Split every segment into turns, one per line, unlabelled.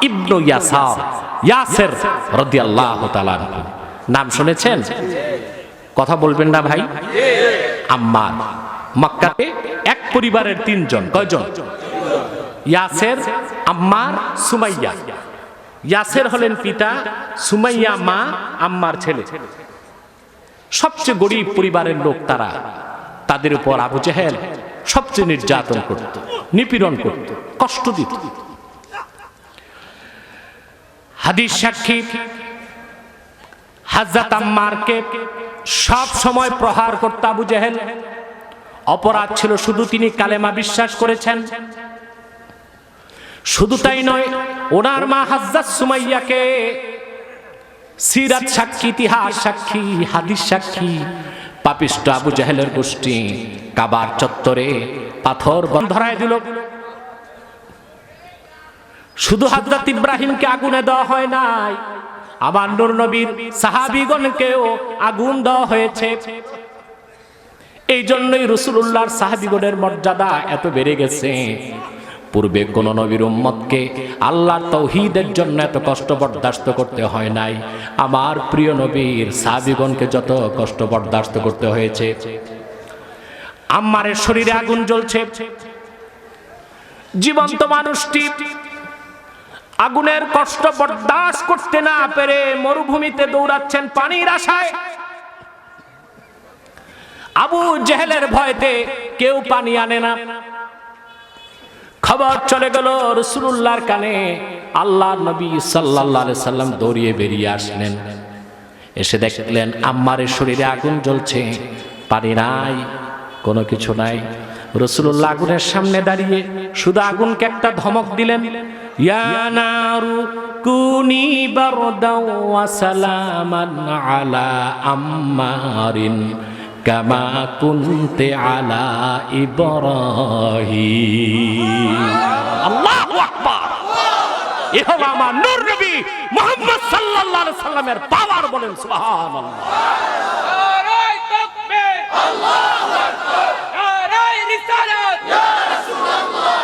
ইবনু ইয়াসার, ইয়াসের রাদিয়াল্লাহু তাআলা আনহু। নাম শুনেছেন? কথা বলবেন না ভাই? আম্মার। মক্কাতে এক পরিবারের তিনজন। কয়জন? ইয়াসের, আম্মার, সুমাইয়া। ইয়াসের হলেন পিতা, সুমাইয়া মা, আম্মার ছেলে। সবচেয়ে গরিব পরিবারের লোক তারা। তাদের উপর আবু জেহেল সবচেয়ে নির্যাতন করত, নিপীড়ন করত, কষ্ট দিত। হাদিস সাক্ষী, হযরত আম্মারকে সব সময় প্রহার করত আবু জেহেল। অপরাধ ছিল শুধু তিনি কালেমা বিশ্বাস করেছেন। শুধু তাই নয়, ওনার মা হযরত সুমাইয়াকে সিরাত সাক্ষী, ইতিহাস সাক্ষী, হাদিস সাক্ষী, পাপিষ্ট আবু জেহেলের গোষ্ঠী কাবার চত্বরে পাথর ধরায় দিল। শুধু হযরত ইব্রাহিমকে আগুনে দেওয়া হয় নাই, আমার নূর নবীর সাহাবীগণকেও আগুন দেওয়া হয়েছে। এই জন্যই রাসূলুল্লাহর সাহাবীগণের মর্যাদা এত বেড়ে গেছে। পূর্বে কোন নবীর উম্মতকে আল্লাহর তাওহীদের জন্য এত কষ্ট বরদাস্ত করতে হয় নাই। আমার প্রিয় নবীর সাহাবীগণকে যত কষ্ট বরদাস্ত করতে হয়েছে। আম্মারের শরীরে আগুন জ্বলছে। জীবন্ত মানুষটি আগুনের কষ্ট বরদাস্ত করতে না পেরে মরুভূমিতে দৌড়াচ্ছেন পানির আশায়। আবু জেহেলের ভয়তে কেউ পানি আনে না। খবর চলে গেল রাসূলুল্লাহর কানে। আল্লাহর নবী সাল্লাল্লাহু আলাইহি সাল্লাম দৌড়িয়ে বেরিয়ে আসলেন। এসে দেখলেন আম্মারের শরীরে আগুন জ্বলছে, পানি নাই, কোনো কিছু নাই। রাসূলুল্লাহ আগুনের সামনে দাঁড়িয়ে শুধু আগুনকে একটা ধমক দিলেন, ইয়া নারু কুনি বারদাও ওয়া সালামান আলা আম্মারিন কামা কুনতে আলা ইব্রাহিম। আল্লাহু আকবার। এ হলো আমার নূর নবী মুহাম্মদ সাল্লাল্লাহু আলাইহি সাল্লামের পাওয়ার। বলেন সুবহানাল্লাহ। নারায়ে তাকবীর, আল্লাহু আকবার, নারায়ে রিসালাত, ইয়া রাসূলুল্লাহ।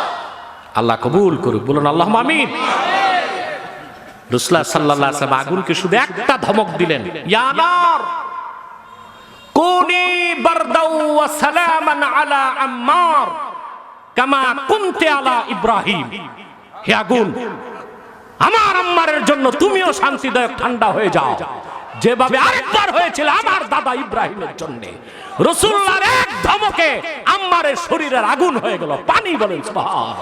আল্লাহ কবুল করুক, বলুন আল্লাহুম্মা আমিন। রাসূলুল্লাহ সাল্লাল্লাহু আলাইহি ওয়াসাল্লাম আগুনকে শুধু একটা ধমক দিলেন, ইয়া নার কুনি বারদাও ওয়া সালামান আলা আম্মার কামা কুনতে আলা ইব্রাহিম। হে আগুন, আমার আম্মারের জন্য তুমিও শান্তিদায়ক ঠান্ডা হয়ে যাও, যেভাবে আরেকবার হয়েছিল আমার দাদা ইব্রাহিমের জন্য। রাসূলুল্লাহর এক ধমকে আম্মারের শরীরের আগুন হয়ে গেল পানি। বলেন সুবহানাল্লাহ।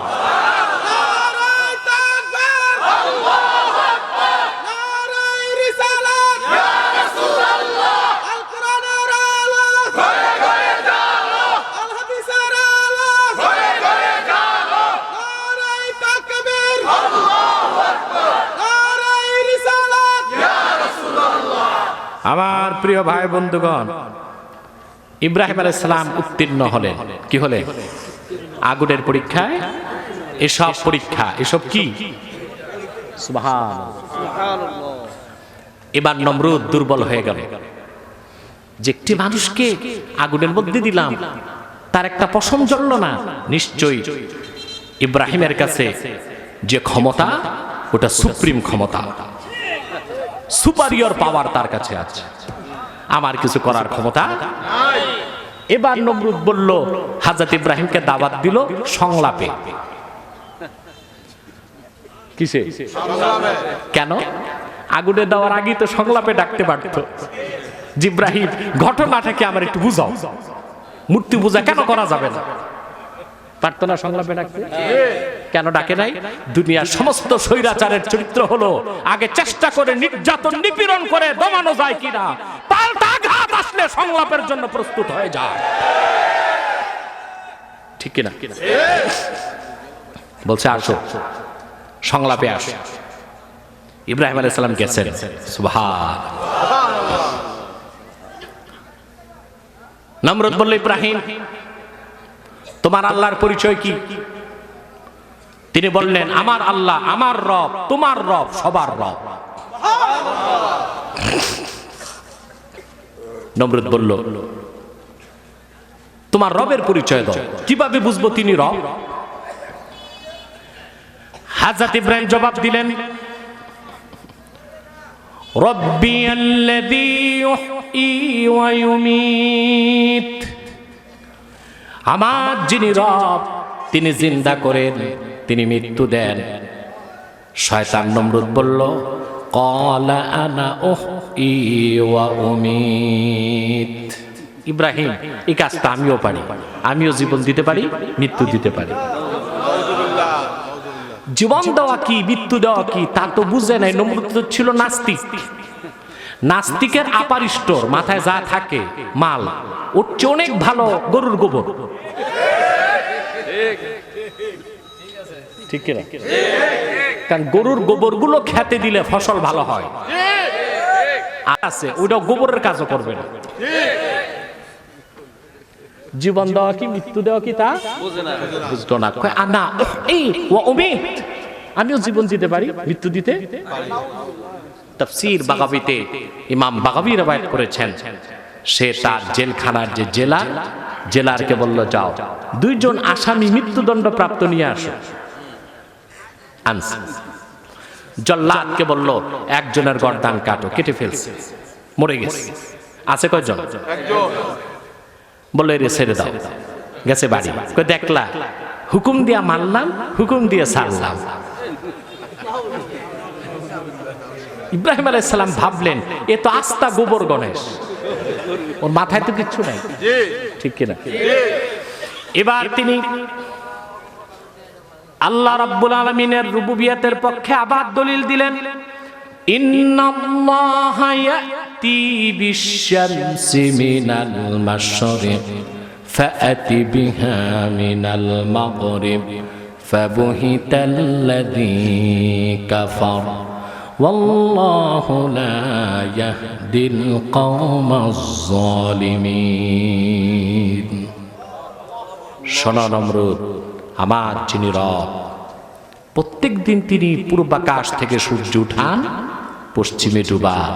নারায়ে তাকবীর, আল্লাহু আকবার, নারায়ে রিসালাত, ইয়া রাসূলুল্লাহ। আল কোরআনের আলো ঘরে ঘরে জ্বালো, আল হাদিসের আলো ঘরে ঘরে জ্বালো। নারায়ে তাকবীর, আল্লাহু আকবার, নারায়ে রিসালাত, ইয়া রাসূলুল্লাহ। আমার প্রিয় ভাই বন্ধুগণ, ইব্রাহিম আলাইহিস সালাম উত্তীর্ণ হলেন। কি হলেন? আগুনের পরীক্ষায়। এসব পরীক্ষা, এসব কি? সুবহানাল্লাহ। এবার নমরুদ দুর্বল হয়ে গেল যে একটি মানুষকে আগুনের মধ্যে দিলাম, তার একটা পশম জ্বলল না। নিশ্চয়ই ইব্রাহিমের কাছে যে ক্ষমতা, ওটা সুপ্রিম ক্ষমতা, সুপারিয়র পাওয়ার তার কাছে আছে, আমার কিছু করার ক্ষমতা নাই। এবার নমরুদ বলল, হযরত ইব্রাহিমকে দাওয়াত দিল সংলাপে। কিসে? সংলাপে। কেন? আগুনে দেওয়ার আগে তো সংলাপে ডাকতে পারতো। ইব্রাহিম, ঘটনাটাকে আমার একটু বুঝাও, মূর্তি পূজা কেন করা যাবে না? পারতো না সংলাপে ডাকতে? কেন ডাকে নাই? দুনিয়ার সমস্ত স্বৈরাচারের চরিত্র হলো আগে চেষ্টা করে নির্যাতন নিপীড়ন করে দমানো যায় কিনা, পাল্টা আঘাত আসলে সংলাপের জন্য প্রস্তুত হয়ে যায়। ঠিক কিনা? বলছে আসো, সংলাপে আসো। ইব্রাহিম আলাইহিস সালাম গেছেন। সুবহানাল্লাহ। নমরুদ বলল, ইব্রাহিম, তোমার আল্লাহর পরিচয় কি? তিনি বললেন, আমার আল্লাহ আমার রব, তোমার রব সবার রব। নমরুদ বলল, তোমার রবের পরিচয় দাও, কিভাবে বুঝবো তিনি রব? হযরত ইব্রাহিম জবাব দিলেন, রব্বি আল্লাযী ইউহয়ী ওয়া ইউমীত, আমার যিনি রব তিনি জিন্দা করেন, তিনি মৃত্যু দেন। শয়তান নমরুদ বলল, ক্বালা আনা উহয়ী ওয়া উমীত। ইব্রাহিম, এই কাজটা আমিও পারি, আমিও জীবন দিতে পারি, মৃত্যু দিতে পারি। জীবন দেওয়া কি মৃত্যু দেওয়া কি তা তো বুঝে নাই। নমরুদ ছিল নাস্তিক। নাস্তিকের আপার স্টোর, মাথায় যা থাকে মাল, ওর চেয়ে অনেক ভালো গরুর গোবর। ঠিক কিনা? কারণ গরুর গোবর গুলো খেতে দিলে ফসল ভালো হয়। আছে ওইটা গোবরের কাজও করবে না। জীবন দেওয়া কি মৃত্যু দেওয়া কি তা বুঝতো না। আনা এই ওয়া উমীত, আমিও জীবন দিতে পারি, মৃত্যু দিতে। তাফসীর বাগাবীতে ইমাম বাগাবী রওয়ায়াত করেছেন, সে তার জেলখানার যে জেলারকে বলল, যাও দুইজন আসামি মৃত্যুদণ্ড প্রাপ্ত নিয়ে আসো। আনছে। জল্লাদকে বলল, একজনের গর্দান কাটো, কেটে ফেলছে, মরে গেছে। আছে কয়জন? একজন। বললো এরে ছেড়ে দাও, গেছে বাড়ি। দেখলা, হুকুম দিয়া মানলাম, হুকুম দিয়ে ছাড়লাম। ইব্রাহিম আলাইহিস সালাম ভাবলেন, এ তো আস্তা গোবর গণেশ, ওর মাথায় তো কিচ্ছু নাই। ঠিক কিনা? এবার তিনি আল্লাহ রাব্বুল আলামিনের রুবুবিয়তের পক্ষে আবার দলিল দিলেন, ইন্নাল্লাহা ইয়াতি বিশ-শামসি মিনাল মাশরিক ফাআতি বিহা মিনাল মাগরিব ফাবুহিতাল্লাযী কাফার ওয়াল্লাহু লা ইয়াহদিল কওমাজ যালিমিন। শোনো নমরুদ, আমার যিনি রব, প্রত্যেক দিন তিনি পূর্বাকাশ থেকে সূর্য উঠান, পশ্চিমে ডুবান।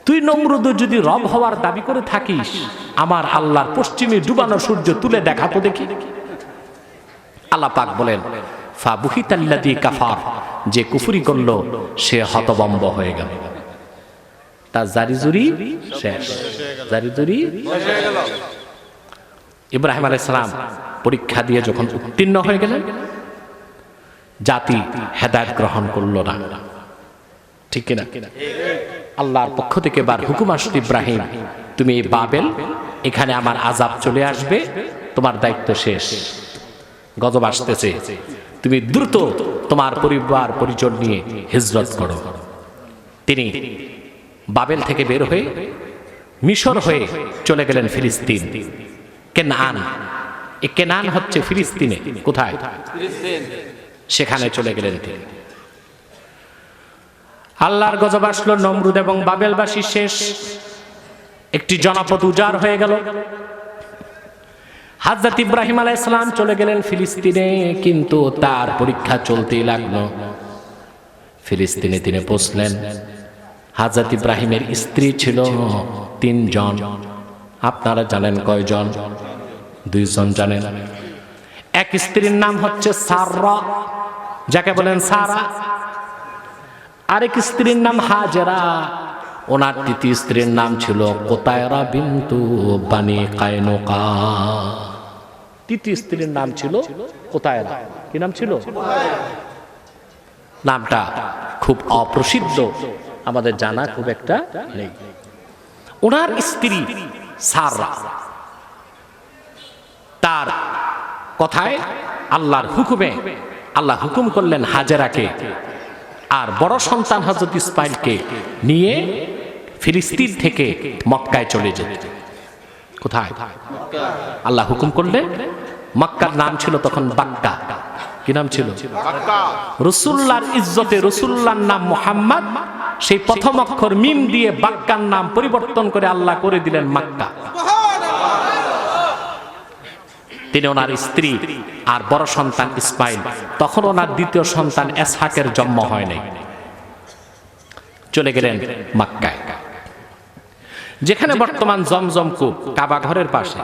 তুই নমরুদ যদি রব হওয়ার দাবি করে থাকিস, আমার আল্লাহর পশ্চিমে ডুবানো সূর্য তুলে দেখাতো দেখি। আল্লাহ পাক বলেন, ফাবুহিতাল্লাযী কাফার, যে কুফরি করল সে হতভম্ব হয়ে গেল, তার জারিজুরি শেষ, জারিজুরি শেষ হয়ে গেল। ইব্রাহিম আলাইহিস সালাম পরীক্ষা দিয়ে যখন উত্তীর্ণ হয়ে গেলেন, জাতি হেদায়েত গ্রহণ করল না। ঠিক কিনা? আল্লাহর পক্ষ থেকে বার হুকুম আসছে, ইব্রাহিম তুমি এই বাবেল, এখানে আমার আযাব চলে আসবে, তোমার দায়িত্ব শেষ, গজব আসতেছে, তুমি দ্রুত তোমার পরিবার পরিজন নিয়ে হিজরত করো। তিনি বাবেল থেকে বের হয়ে মিশর হয়ে চলে গেলেন ফিলিস্তিন, কেনান। এই কেনান হচ্ছে ফিলিস্তিনে। কোথায়? সেখানে চলে গেলেন তিনি। আল্লাহর গজব আসলো, নমরুদ এবং বাবেলবাসী শেষ, একটি জনপদ উজাড় হয়ে গেল। হযরত ইব্রাহিম আলাইহিস সালাম চলে গেলেন ফিলিস্তিনে, কিন্তু তার পরীক্ষা চলতেই লাগলো। ফিলিস্তিনে তিনি পৌঁছলেন। হযরত ইব্রাহিমের স্ত্রী ছিল 3 জন। আপনারা জানেন কয়জন? 2 জন জানেন। এক স্ত্রীর নাম হচ্ছে সাররা, যাকে বলেন সারা। আরেক স্ত্রীর নাম হাজেরা। ওনার তৃতীয় স্ত্রীর নাম ছিল কোতায়রা বিনতু বানি কায়নুকা। তৃতীয় স্ত্রীর নাম ছিল কোতায়রা। কি নাম ছিল? নামটা খুব অপ্রসিদ্ধ, আমাদের জানা খুব একটা নেই। ওনার স্ত্রী সাররা, তার কথায় আল্লাহর হুকুমে আল্লাহ হুকুম করলেন হাজেরাকে আর বড় সন্তান হযরত ইসমাইলকে নিয়ে ফিলিস্তিন থেকে মক্কায় চলে যেতে। কোথায়? আল্লাহ হুকুম করলেন। মক্কার নাম ছিল তখন বাক্কা। কি নাম ছিল? রাসূলুল্লাহর ইজ্জতে রাসূলুল্লাহর নাম মুহাম্মদ, সেই প্রথম অক্ষর মিম দিয়ে বাক্কার নাম পরিবর্তন করে আল্লাহ করে দিলেন মক্কা। তিনি ওনার স্ত্রী আর বড় সন্তান ইসমাইল, তখন ওনার দ্বিতীয় সন্তান ইসহাকের জন্ম হয় নাই, চলে গেলেন মক্কায়, যেখানে বর্তমান জমজম কূপ, কাবা ঘরের পাশে।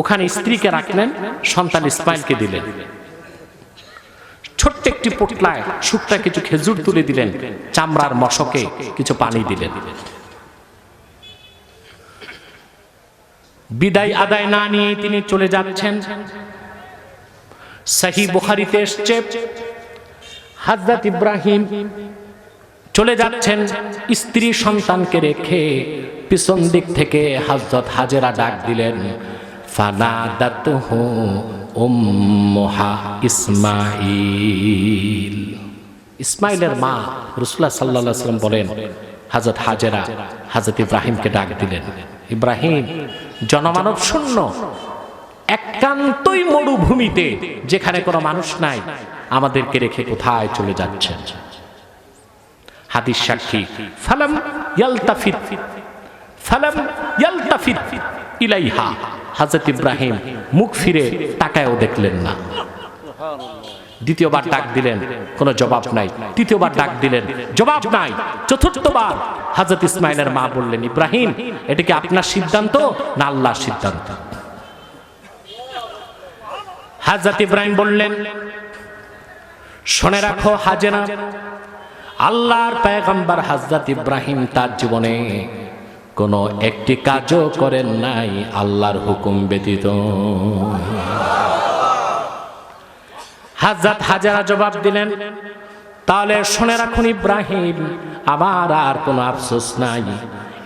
ওখানে স্ত্রীকে রাখলেন, সন্তান ইসমাইলকে দিলেন। ছোট ছোট্ট একটি পোটলায় শুকনা কিছু খেজুর তুলে দিলেন, চামড়ার মশকে কিছু পানি দিলেন। বিদায় আদায় না নিয়ে তিনি চলে যাচ্ছেন। সহিহ বুখারীতে এসেছে, হযরত ইব্রাহিম চলে যাচ্ছেন স্ত্রী সন্তানকে রেখে। পিছন দিক থেকে হযরত হাজেরা ডাক দিলেন, ফানাদাতুহু উম্মুহা ইসমাঈল। ইসমাইলের মা রাসূলুল্লাহ সাল্লাল্লাহু আলাইহি ওয়াসাল্লাম বলেন, হযরত হাজেরা হযরত ইব্রাহিমকে ডাক দিলেন, ইব্রাহিম, জনমানব শূন্য একান্তই মরুভূমিতে, যেখানে কোনো মানুষ নাই, আমাদেরকে রেখে কোথায় চলে যাচ্ছেন? হাদিস সাক্ষী, ফালাম ইয়ালতাফিত ইলাইহা, হযরত ইব্রাহিম মুখ ফিরে তাকায়ও দেখলেন না। দ্বিতীয়বার ডাক দিলেন, কোনো জবাব নাই। তৃতীয়বার ডাক দিলেন, জবাব নাই। চতুর্থবার হযরত ইসমাইলের মা বললেন, ইব্রাহিম, এটা কি আপনার সিদ্ধান্ত না আল্লাহর সিদ্ধান্ত? হযরত ইব্রাহিম বললেন, শুনে রাখো হাজেরা, আল্লাহর পয়গম্বর হযরত ইব্রাহিম তার জীবনে কোনো একটি কাজও করেন নাই আল্লাহর হুকুম ব্যতীত। হযরত হাজেরা জবাব দিলেন, তাহলে শুনে রাখুন ইব্রাহিম, আমার আর কোনো আফসোস নাই।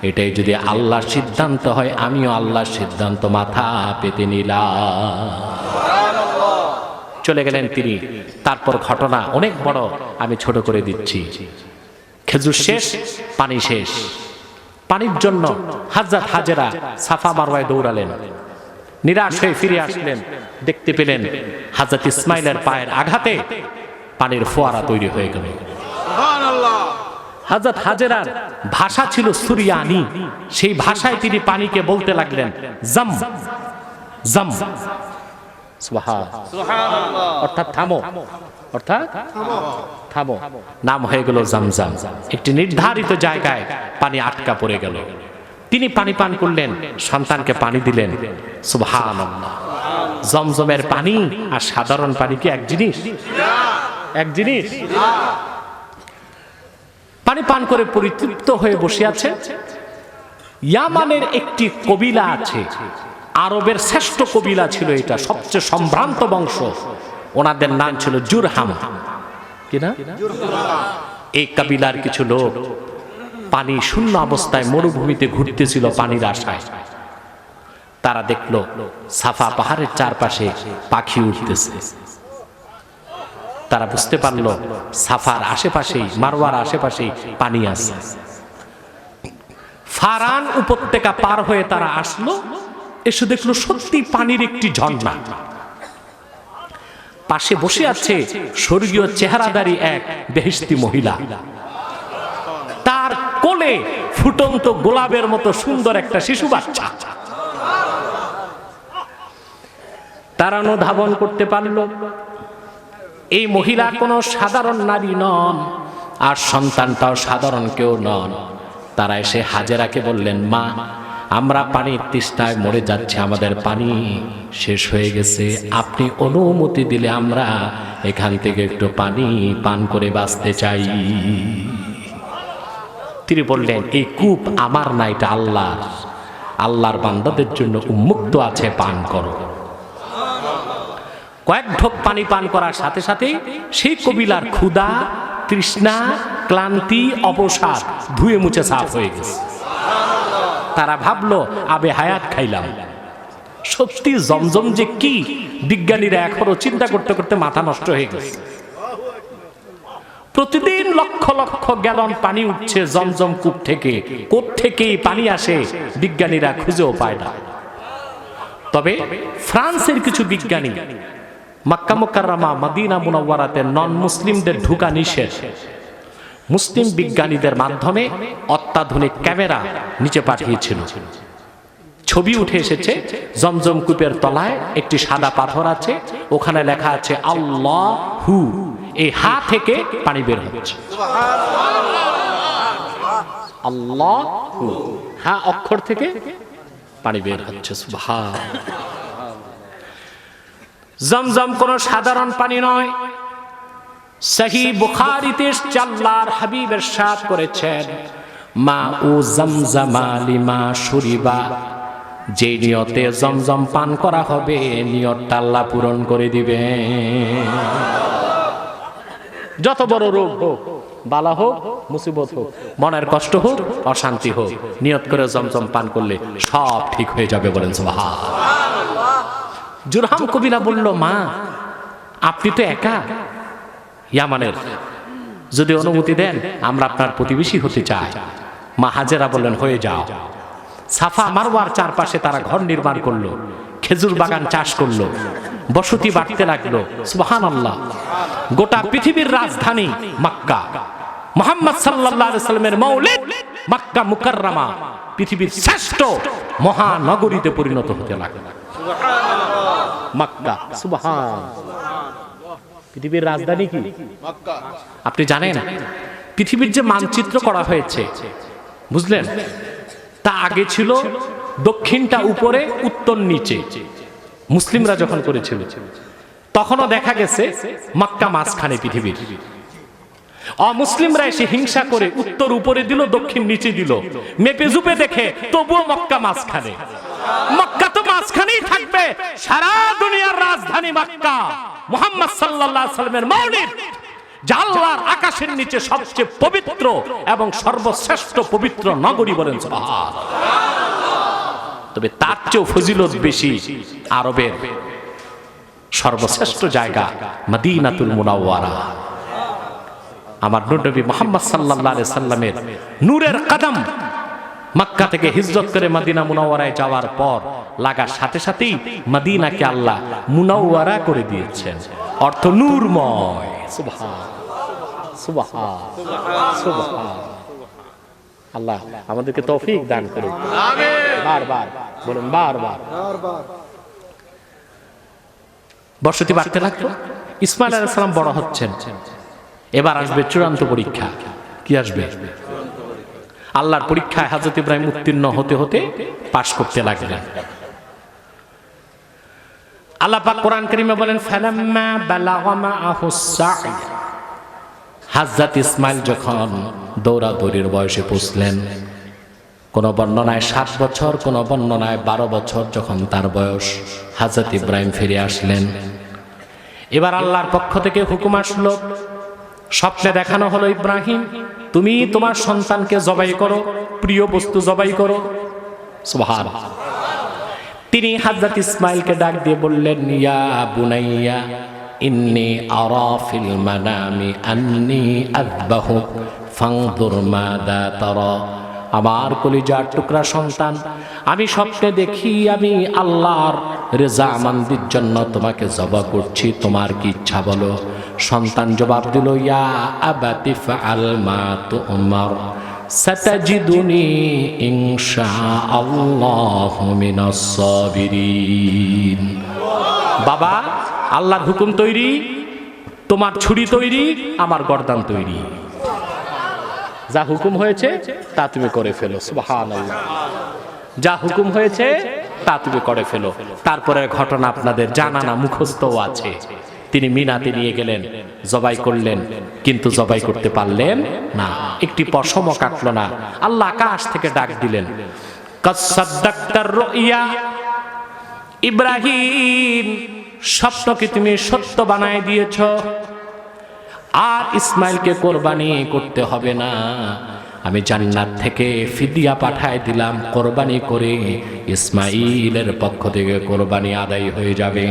এটাই যদি আল্লাহর সিদ্ধান্ত হয়, আমিও আল্লাহর সিদ্ধান্ত মাথা পেতে নিলাম। চলে গেলেন তিনি। তারপর ঘটনা অনেক বড়, আমি ছোট করে দিচ্ছি। খেজুর শেষ, পানি শেষ। পানির জন্য হযরত হাজেরা সাফা মারওয়ায় দৌড়ালেন। নিরাশ হয়ে ফিরে আসলেন, দেখতে পেলেন হযরত ইসমাইলের পায়ের আঘাতে পানির ফোয়ারা তৈরি হয়ে গেল। সুবহানাল্লাহ। হযরত হাজেরার ভাষা ছিল সুরিয়ানি, সেই ভাষায় তিনি পানিকে বলতে লাগলেন, জম জম, সুবহানাল্লাহ, অর্থাৎ থামো, অর্থাৎ থামো। নাম হয়ে গেল জমজম। একটি নির্ধারিত জায়গায় পানি আটকা পড়ে গেল। তিনি পানি পান করলেন, সন্তানকে পানি দিলেন। সুবহানাল্লাহ। জমজমের পানি আর সাধারণ পানি কি এক জিনিস? এক জিনিস? পানি পান করে পরিতৃপ্ত হয়ে বসে আছে। ইয়ামানের একটি কবিলা আছে, আরবের শ্রেষ্ঠ কবিলা ছিল এটা, সবচেয়ে সম্ভ্রান্ত বংশ। ওনাদের নাম ছিল জুরহাম। কিনা? এই কবিলার কিছু লোক পানি শূন্য অবস্থায় মরুভূমিতে ঘুরতেছিল পানির আশায়। তারা দেখলো সাফা পাহাড়ের চারপাশে পাখি উঠতেছে। তারা বুঝতে পারলো সাফার আশেপাশেই, মারওয়ার আশেপাশেই পানি আছে। ফারান উপত্যকা পার হয়ে তারা আসলো, এসে দেখলো সত্যি পানির একটি ঝর্ণা। পাশে বসে আছে স্বর্গীয় চেহারাদারী এক বেহেশতি মহিলা। তার কোলে ফুটন্ত গোলাপের মতো সুন্দর একটা শিশু বাচ্চা। তারা অনুধাবন করতে পারল এই মহিলা কোনো সাধারণ নারী নন, আর সন্তানটাও সাধারণ কেউ নন। তারা এসে হাজেরাকে বললেন, মা, আমরা পানির তৃষ্ণায় মরে যাচ্ছে, আমাদের পানি শেষ হয়ে গেছে, আপনি অনুমতি দিলে আমরা এখান থেকে একটু পানি পান করে বাঁচতে চাই। তিনি বললেন, এই কূপ আমার না, এটা আল্লাহর। আল্লাহর বান্দাদের জন্য উন্মুক্ত আছে, পান করো। কয়েক ঢোক পানি পান করার সাথে সাথে সেই কবিলার ক্ষুধা, তৃষ্ণা, ক্লান্তি, অবসাদ ধুয়ে মুছে সাফ হয়ে গেছে। তারা ভাবলো আবে হায়াত খাইলাম। সত্যি জমজম যে কি, বিজ্ঞানীরা এখনো চিন্তা করতে করতে মাথা নষ্ট হয়ে গেছে। প্রতিদিন লক্ষ লক্ষ গ্যালন পানি উঠছে জমজম কূপ থেকে। কোত্থেকে পানি আসে বিজ্ঞানীরা খুঁজেও পায় না। তবে ফ্রান্সের কিছু বিজ্ঞানী মক্কা মুকাররমা, মদিনা মুনাওয়ারাতে নন মুসলিমদের ঢুকা নিষেধ। মুসলিম বিজ্ঞানীদের মাধ্যমে অত্যাধুনিক ক্যামেরা নিচে পাঠিয়েছিল। ছবি উঠে এসেছে, জমজম কূপের তলায় একটি সাদা পাথর আছে, ওখানে লেখা আছে আল্লাহু। এই হা থেকে পানি বের হচ্ছে। আল্লাহু, হা অক্ষর থেকে পানি বের হচ্ছে। সুবহানাল্লাহ। জমজম কোন সাধারণ পানি নয়। সহিহ বুখারীতে আল্লাহর হাবিব ইরশাদ করেছেন, মা উ জমজমা লিমা শুরিবা, যে নিয়তে জমজম পান করা হবে নিয়তটা আল্লাহ পূরণ করে দিবে। যত বড় রোগ হোক, বালা হোক, মুসিবত হোক, মনের কষ্ট হোক, অশান্তি হোক, নিয়ত করে জমজম পান করলে সব ঠিক হয়ে যাবে। বলেন সুবহানাল্লাহ। জুরহাম কবিরা বলল, মা আপনি তো একা ইয়ামানের, যদি অনুমতি দেন আমরা আপনার প্রতিবেশী হতে চাই। মা হাজেরা বললেন, হয়ে যাও। সাফা মারওয়ার চারপাশে তারা ঘর নির্মাণ করলো, খেজুর বাগান চাষ করলো, বসতি বাড়তে লাগলো। সুবহানাল্লাহ। গোটা পৃথিবীর রাজধানী মক্কা, মুহাম্মদ সাল্লাল্লাহু আলাইহি সাল্লামের মৌলিদ মক্কা মুকাররমা পৃথিবীর শ্রেষ্ঠ মহানগরীতে পরিণত হতে লাগলো। সুবহানাল্লাহ। মক্কা, সুবহানাল্লাহ। পৃথিবীর রাজধানী কি? মক্কা। আপনি জানেন পৃথিবীর যে মানচিত্র করা হয়েছে, বুঝলেন, তা আগে ছিল দক্ষিণটা উপরে উত্তর নিচে। মুসলিমরা যখন করেছিল তখনও দেখা গেছে মক্কা মাঝখানে পৃথিবীর। অমুসলিমরা এসে হিংসা করে উত্তর উপরে দিল, দক্ষিণ নিচে দিল, মেপে জুপে দেখে তবুও মক্কা মাঝখানে। মক্কা তো মাঝখানেই থাকবে, সারা দুনিয়ার রাজধানী মক্কা, মুহাম্মদ সাল্লাল্লাহু আলাইহি সাল্লামের মৌলিদ, যা আল্লাহর আকাশের নিচে সবচেয়ে পবিত্র এবং সর্বশ্রেষ্ঠ পবিত্র নগরী। বলেন সুবহানাল্লাহ। তবে তার চেয়েও ফজিলত বেশি আরবের সর্বশ্রেষ্ঠ জায়গা মদিনাতুল মুনাওয়ারা। আমার নবী মুহাম্মদ সাল্লাল্লাহু আলাইহি সাল্লামের নূরের কদম মক্কা থেকে হিজরত করে মদিনা মুনাওয়ারায় যাওয়ার পর লাগার সাথে সাথেই মদিনাকে আল্লাহ মুনাওয়ারা করে দিয়েছেন, অর্থ নূরময়। সুবহানাল্লাহ, সুবহানাল্লাহ, সুবহানাল্লাহ। আল্লাহ আমাদেরকে তৌফিক দান করুন। আমিন। বারবার বলুন, বারবার। বসতি বাড়তে লাগলো, ইসমাইল আলাইহিস সালাম বড় হচ্ছেন। এবার আসবে চূড়ান্ত পরীক্ষা। কি আসবে? আল্লাহর পরীক্ষায় হযরত ইব্রাহিম উত্তীর্ণ হতে হতে পাশ করতে লাগলেন। আল্লাহ পাক কোরআন কারীমে বলেন, ফালাম্মা বালাগা মাআহুস সা'ই, হযরত ইসমাইল যখন দৌড়াদৌড়ির বয়সে পৌঁছলেন, কোন বর্ণনায় 7 বছর, কোন বর্ণনায় 12 বছর যখন তার বয়স, হযরত ইব্রাহিম ফিরে আসলেন। এবার আল্লাহর পক্ষ থেকে হুকুম আসলো, স্বপ্নে দেখানো হলো, ইব্রাহিম তুমি তোমার সন্তানকে জবাই করো, প্রিয় বস্তু জবাই করো। সুবহানাল্লাহ। তিনি হযরত ইসমাইলকে ডাক দিয়ে বললেন, ইয়া বুনাইয়া ইন্নী আরা ফিল মানামি আন্নী আযবাহুক ফানজুর মাযা তারা। আমার কলিজার টুকরা সন্তান, আমি স্বপ্নে দেখি আমি আল্লাহর রেজামন্দির জন্য তোমাকে জবাই করছি, তোমার কি ইচ্ছা বলো। সন্তান জবাব দিল, ইয়া আবাতি ফাআল মা তুমার সাতাজিদুনি ইনশাআল্লাহু মিনাস সাবিরিন। বাবা, আল্লাহর হুকুম তৈরি, তোমার ছুরি তৈরি, আমার গর্দান তৈরি, যা হুকুম হয়েছে তা তুমি করে ফেলো। সুবহানাল্লাহ। যা হুকুম হয়েছে তা তুমি করে ফেলো। তারপরে ঘটনা আপনাদের জানা না, মুখস্থও আছে। তিনি মিনাতে নিয়ে গেলেন, জবাই করলেন, কিন্তু জবাই করতে পারলেন না, একটি পশমও কাটলো না। আল্লাহ আকাশ থেকে ডাক দিলেন, কাদ সাদ্দাকতার রুইয়া, ইব্রাহিম স্বপ্নকে তুমি সত্য বানায় দিয়েছ, আর ইসমাইলকে কোরবানি করতে হবে না। আমি জান্নাত থেকে ফিদিয়া পাঠায় দিলাম, কোরবানি করে ইসমাইলের পক্ষ থেকে কোরবানি আদায় হয়ে যাবে।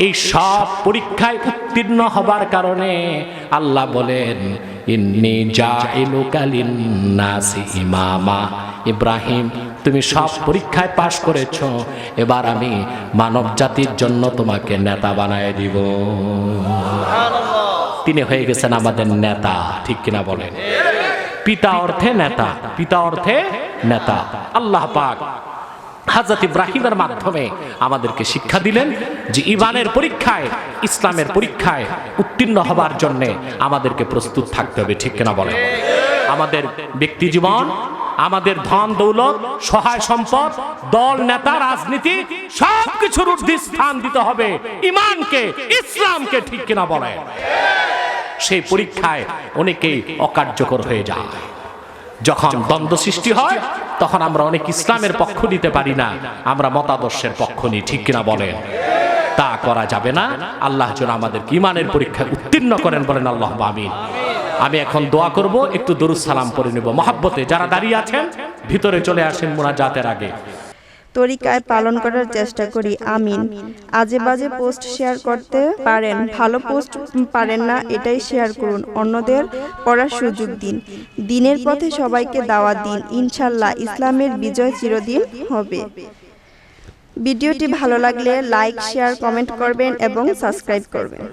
এই সব পরীক্ষায় উত্তীর্ণ হবার কারণে আল্লাহ বলেন, ইন্নী জাইলুকা লিন-নাসি ইমামা। ইব্রাহিম তুমি সব পরীক্ষায় পাশ করেছ, এবার আমি মানব জাতির জন্য তোমাকে নেতা বানায় দিব। তিনি হয়ে গেছেন আমাদের নেতা, ঠিক কিনা বলেন? পিতা অর্থে নেতা, পিতা অর্থে নেতা। আল্লাহ পাক হযরত ইব্রাহিমের মাধ্যমে আমাদেরকে শিক্ষা দিলেন যে ঈমানের পরীক্ষায়, ইসলামের পরীক্ষায় উত্তীর্ণ হবার জন্য আমাদেরকে প্রস্তুত থাকতে হবে, ঠিক কিনা বলেন? আমাদের ব্যক্তি জীবন, আমাদের ধন দৌলত, সহায় সম্পদ, দল, নেতা, রাজনীতি সবকিছুর ঊর্ধ্বে স্থান দিতে হবে ঈমানকে, ইসলামকে। ঠিক কিনা বলেন? সেই পরীক্ষায় অনেকেই অকার্যকর হয়ে যায়। যখন দ্বন্দ্ব সৃষ্টি হয় তখন আমরা অনেক ইসলামের পক্ষ নিতে পারি না, আমরা মতাদর্শের পক্ষ নিই। ঠিক কিনা বলেন? তা করা যাবে না। আল্লাহ যেন আমাদের ঈমানের পরীক্ষায় উত্তীর্ণ করেন, বলেন আল্লাহুম্মা আমিন। আমি এখন দোয়া করব, একটু দরুদ সালাম পড়ে নেব মহব্বতে। যারা দাঁড়িয়ে আছেন ভিতরে চলে আসেন মুনাজাতের আগে।
তরিকায় পালন করার চেষ্টা করি, আমিন। আজে বাজে পোস্ট শেয়ার করতে পারেন, ভালো পোস্ট পারেন না, এটাই শেয়ার করুন, অন্যদের পড়ার সুযোগ দিন, দিনের পথে সবাইকে দাওয়াত দিন, ইনশাল্লাহ ইসলামের বিজয় চিরদিন হবে। ভিডিওটি ভালো লাগলে লাইক, শেয়ার, কমেন্ট করবেন এবং সাবস্ক্রাইব করবেন।